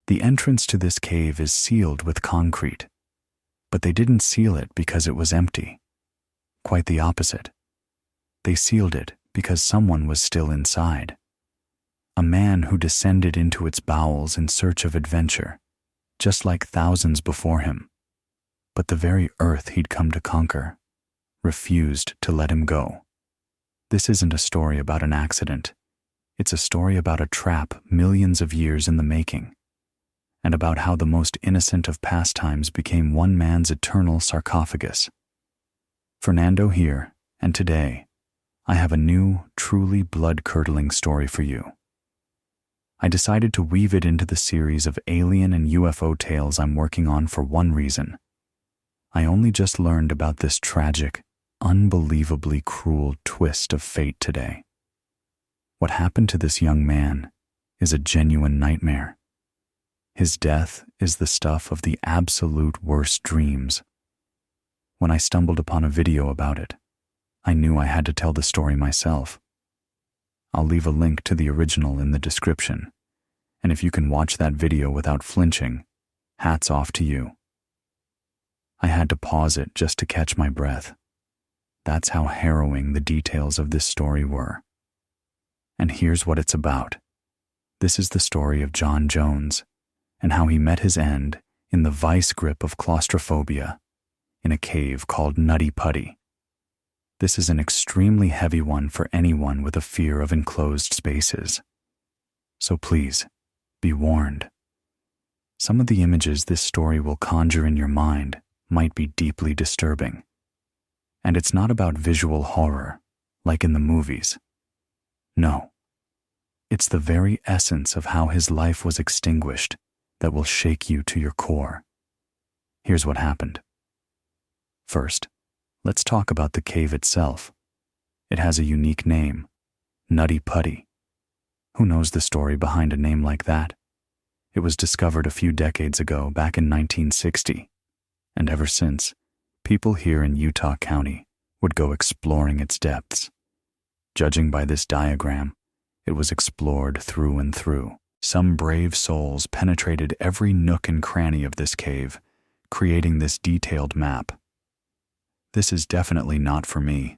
The entrance to this cave is sealed with concrete, but they didn't seal it because it was empty. Quite the opposite. They sealed it because someone was still inside. A man who descended into its bowels in search of adventure, just like thousands before him. But the very earth he'd come to conquer refused to let him go. This isn't a story about an accident. It's a story about a trap millions of years in the making, and about how the most innocent of pastimes became one man's eternal sarcophagus. Fernando here, and today, I have a new, truly blood-curdling story for you. I decided to weave it into the series of alien and UFO tales I'm working on for one reason. I only just learned about this tragic, unbelievably cruel twist of fate today. What happened to this young man is a genuine nightmare. His death is the stuff of the absolute worst dreams. When I stumbled upon a video about it, I knew I had to tell the story myself. I'll leave a link to the original in the description, and if you can watch that video without flinching, hats off to you. I had to pause it just to catch my breath. That's how harrowing the details of this story were. And here's what it's about. This is the story of John Jones, and how he met his end in the vice grip of claustrophobia in a cave called Nutty Putty. This is an extremely heavy one for anyone with a fear of enclosed spaces. So please, be warned. Some of the images this story will conjure in your mind might be deeply disturbing. And it's not about visual horror, like in the movies. No. It's the very essence of how his life was extinguished that will shake you to your core. Here's what happened. First, let's talk about the cave itself. It has a unique name, Nutty Putty. Who knows the story behind a name like that? It was discovered a few decades ago, back in 1960, and ever since, people here in Utah County would go exploring its depths. Judging by this diagram, it was explored through and through. Some brave souls penetrated every nook and cranny of this cave, creating this detailed map. This is definitely not for me.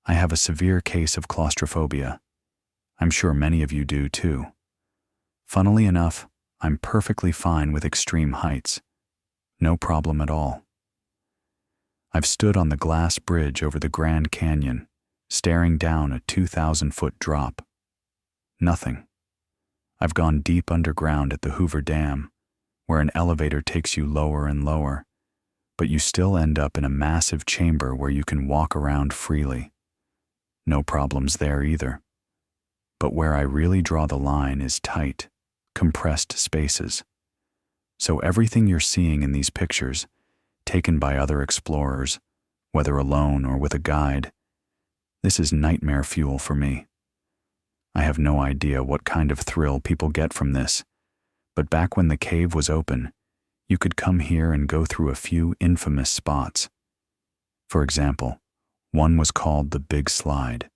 I have a severe case of claustrophobia. I'm sure many of you do too. Funnily enough, I'm perfectly fine with extreme heights. No problem at all. I've stood on the glass bridge over the Grand Canyon, staring down a 2,000-foot drop. Nothing. I've gone deep underground at the Hoover Dam, where an elevator takes you lower and lower, but you still end up in a massive chamber where you can walk around freely. No problems there either. But where I really draw the line is tight, compressed spaces. So everything you're seeing in these pictures, taken by other explorers, whether alone or with a guide, this is nightmare fuel for me. I have no idea what kind of thrill people get from this, but back when the cave was open, you could come here and go through a few infamous spots. For example, one was called the Big Slide.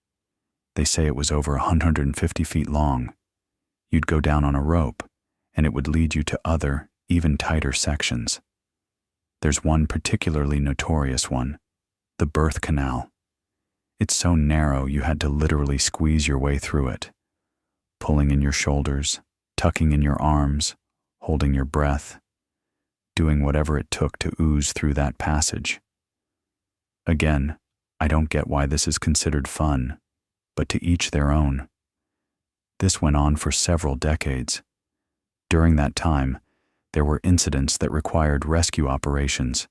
They say it was over 150 feet long. You'd go down on a rope, and it would lead you to other, even tighter sections. There's one particularly notorious one, the birth canal. It's so narrow you had to literally squeeze your way through it, pulling in your shoulders, tucking in your arms, holding your breath, doing whatever it took to ooze through that passage. Again, I don't get why this is considered fun, but to each their own. This went on for several decades. During that time, there were incidents that required rescue operations.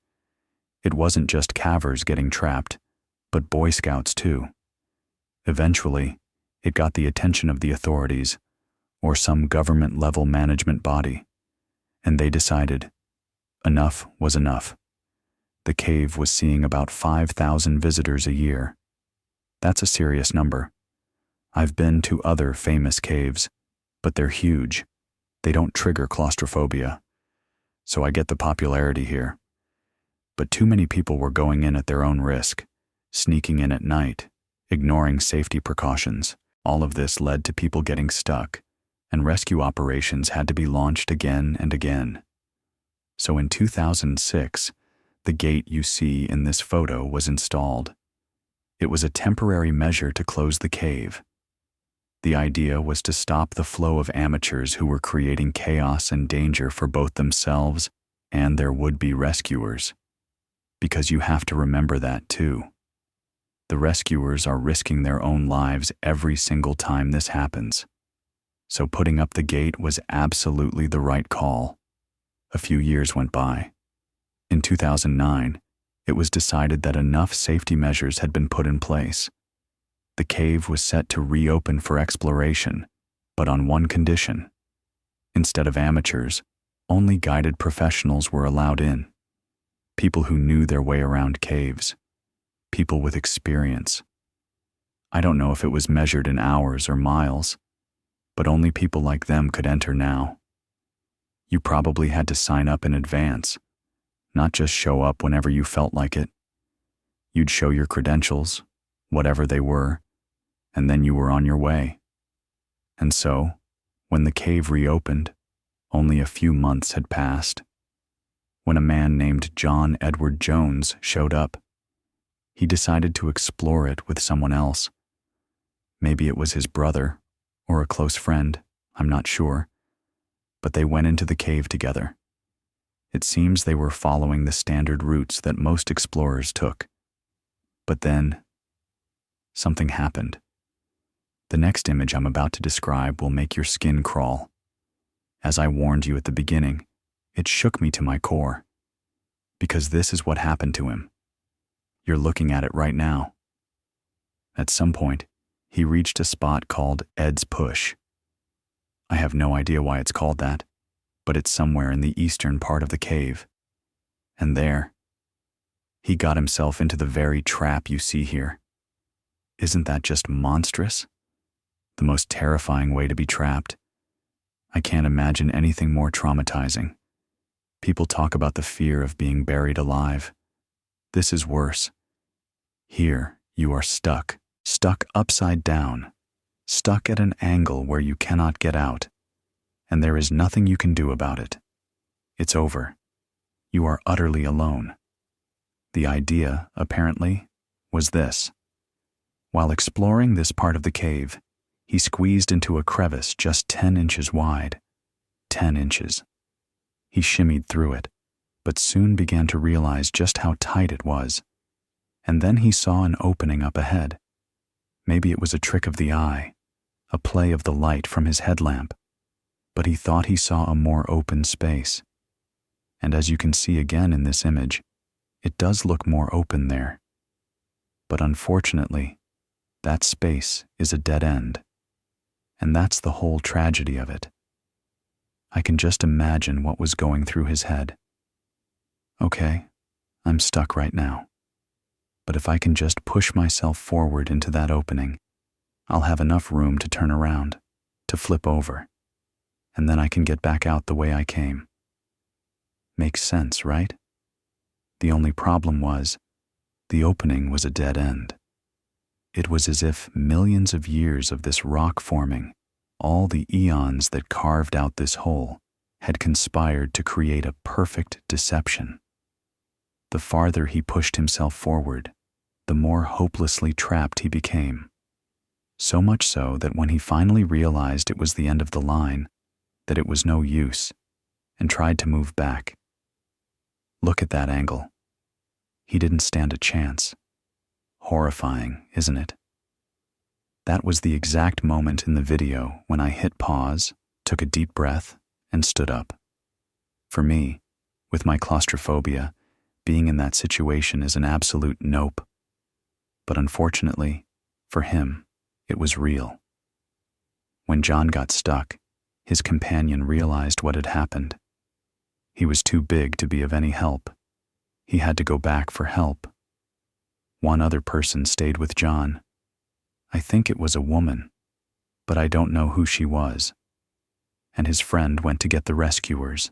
It wasn't just cavers getting trapped, but Boy Scouts too. Eventually, it got the attention of the authorities, or some government-level management body, and they decided enough was enough. The cave was seeing about 5,000 visitors a year. That's a serious number. I've been to other famous caves, but they're huge. They don't trigger claustrophobia. So I get the popularity here. But too many people were going in at their own risk, sneaking in at night, ignoring safety precautions. All of this led to people getting stuck, and rescue operations had to be launched again and again. So in 2006, the gate you see in this photo was installed. It was a temporary measure to close the cave. The idea was to stop the flow of amateurs who were creating chaos and danger for both themselves and their would-be rescuers. Because you have to remember that too. The rescuers are risking their own lives every single time this happens. So putting up the gate was absolutely the right call. A few years went by. In 2009, it was decided that enough safety measures had been put in place. The cave was set to reopen for exploration, but on one condition. Instead of amateurs, only guided professionals were allowed in. People who knew their way around caves. People with experience. I don't know if it was measured in hours or miles, but only people like them could enter now. You probably had to sign up in advance, not just show up whenever you felt like it. You'd show your credentials, whatever they were, and then you were on your way. And so, when the cave reopened, only a few months had passed. When a man named John Edward Jones showed up, he decided to explore it with someone else. Maybe it was his brother or a close friend, I'm not sure, but they went into the cave together. It seems they were following the standard routes that most explorers took. But then, something happened. The next image I'm about to describe will make your skin crawl. As I warned you at the beginning, it shook me to my core. Because this is what happened to him. You're looking at it right now. At some point, he reached a spot called Ed's Push. I have no idea why it's called that, but it's somewhere in the eastern part of the cave. And there, he got himself into the very trap you see here. Isn't that just monstrous? The most terrifying way to be trapped. I can't imagine anything more traumatizing. People talk about the fear of being buried alive. This is worse. Here, you are stuck upside down, stuck at an angle where you cannot get out, and there is nothing you can do about it. It's over. You are utterly alone. The idea, apparently, was this. While exploring this part of the cave, he squeezed into a crevice just 10 inches wide. 10 inches. He shimmied through it, but soon began to realize just how tight it was. And then he saw an opening up ahead. Maybe it was a trick of the eye, a play of the light from his headlamp, but he thought he saw a more open space. And as you can see again in this image, it does look more open there. But unfortunately, that space is a dead end. And that's the whole tragedy of it. I can just imagine what was going through his head. Okay, I'm stuck right now. But if I can just push myself forward into that opening, I'll have enough room to turn around, to flip over, and then I can get back out the way I came. Makes sense, right? The only problem was, the opening was a dead end. It was as if millions of years of this rock forming, all the eons that carved out this hole, had conspired to create a perfect deception. The farther he pushed himself forward, the more hopelessly trapped he became. So much so that when he finally realized it was the end of the line, that it was no use, and tried to move back. Look at that angle. He didn't stand a chance. Horrifying, isn't it? That was the exact moment in the video when I hit pause, took a deep breath, and stood up. For me, with my claustrophobia, being in that situation is an absolute nope. But unfortunately, for him, it was real. When John got stuck, his companion realized what had happened. He was too big to be of any help. He had to go back for help. One other person stayed with John. I think it was a woman, but I don't know who she was. And his friend went to get the rescuers.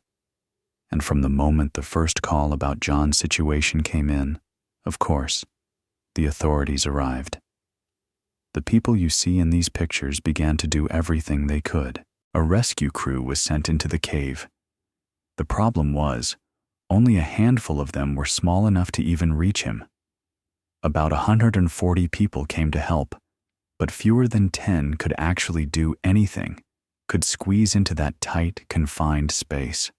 And from the moment the first call about John's situation came in, of course, the authorities arrived. The people you see in these pictures began to do everything they could. A rescue crew was sent into the cave. The problem was, only a handful of them were small enough to even reach him. About 140 people came to help, but fewer than 10 could actually do anything, could squeeze into that tight, confined space.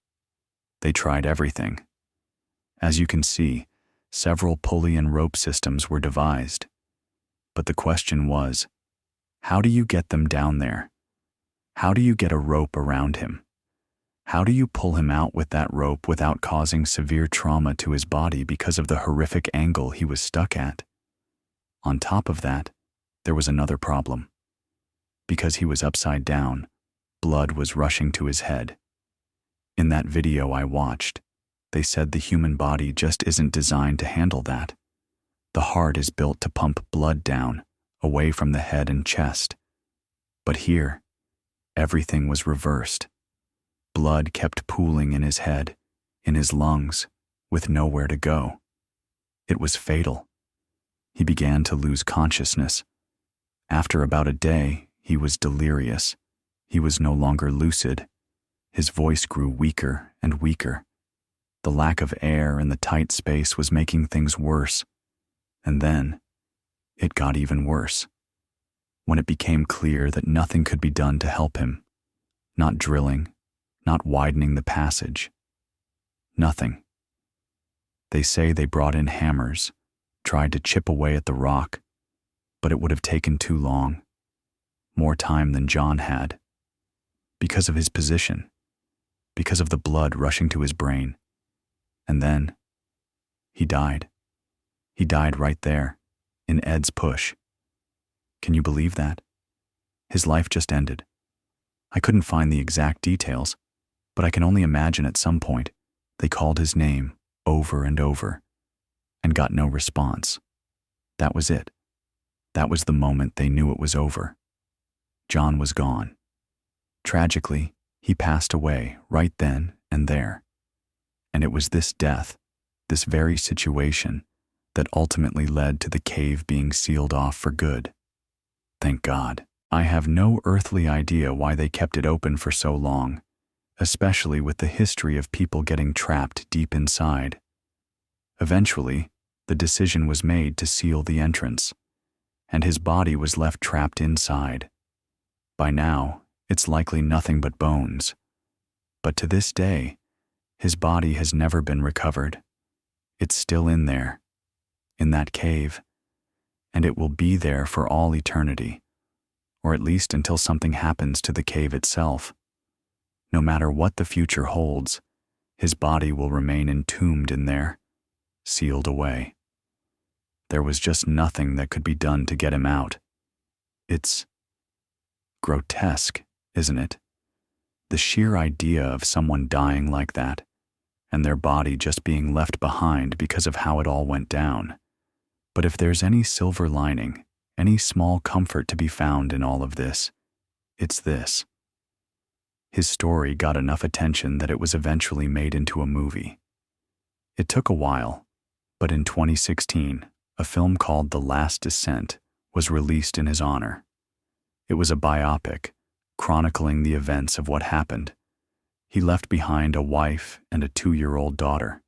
They tried everything. As you can see, several pulley and rope systems were devised. But the question was, how do you get them down there? How do you get a rope around him? How do you pull him out with that rope without causing severe trauma to his body because of the horrific angle he was stuck at? On top of that, there was another problem. Because he was upside down, blood was rushing to his head. In that video I watched, they said the human body just isn't designed to handle that. The heart is built to pump blood down, away from the head and chest. But here, everything was reversed. Blood kept pooling in his head, in his lungs, with nowhere to go. It was fatal. He began to lose consciousness. After about a day, he was delirious. He was no longer lucid. His voice grew weaker and weaker. The lack of air in the tight space was making things worse. And then, it got even worse. When it became clear that nothing could be done to help him, not drilling, not widening the passage, nothing. They say they brought in hammers, tried to chip away at the rock, but it would have taken too long, more time than John had, because of his position, because of the blood rushing to his brain. And then, he died. He died right there, in Ed's push. Can you believe that? His life just ended. I couldn't find the exact details, but I can only imagine at some point they called his name over and over and got no response. That was it. That was the moment they knew it was over. John was gone. Tragically, he passed away right then and there. And it was this death, this very situation, that ultimately led to the cave being sealed off for good. Thank God. I have no earthly idea why they kept it open for so long, especially with the history of people getting trapped deep inside. Eventually, the decision was made to seal the entrance, and his body was left trapped inside. By now, it's likely nothing but bones. But to this day, his body has never been recovered. It's still in there, in that cave, and it will be there for all eternity, or at least until something happens to the cave itself. No matter what the future holds, his body will remain entombed in there, sealed away. There was just nothing that could be done to get him out. It's grotesque, isn't it? The sheer idea of someone dying like that, and their body just being left behind because of how it all went down. But if there's any silver lining, any small comfort to be found in all of this, it's this. His story got enough attention that it was eventually made into a movie. It took a while, but in 2016, a film called The Last Descent was released in his honor. It was a biopic, chronicling the events of what happened. He left behind a wife and a 2-year-old daughter.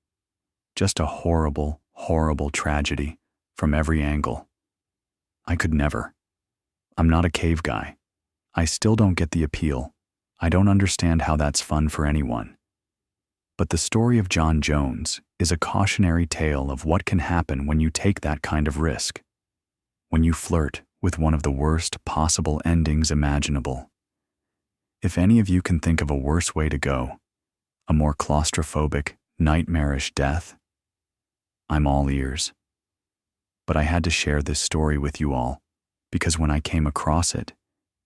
Just a horrible, horrible tragedy from every angle. I could never. I'm not a cave guy. I still don't get the appeal. I don't understand how that's fun for anyone. But the story of John Jones is a cautionary tale of what can happen when you take that kind of risk. When you flirt with one of the worst possible endings imaginable. If any of you can think of a worse way to go, a more claustrophobic, nightmarish death, I'm all ears. But I had to share this story with you all, because when I came across it,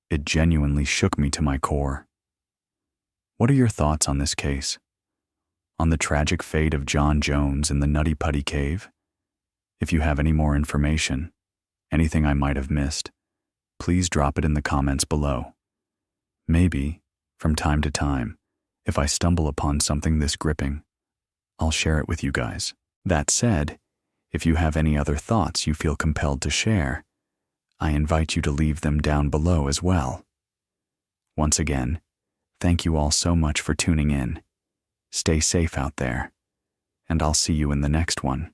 it genuinely shook me to my core. What are your thoughts on this case? On the tragic fate of John Jones in the Nutty Putty cave? If you have any more information, anything I might have missed, please drop it in the comments below. Maybe, from time to time, if I stumble upon something this gripping, I'll share it with you guys. That said, if you have any other thoughts you feel compelled to share, I invite you to leave them down below as well. Once again, Thank you all so much for tuning in. Stay safe out there, and I'll see you in the next one.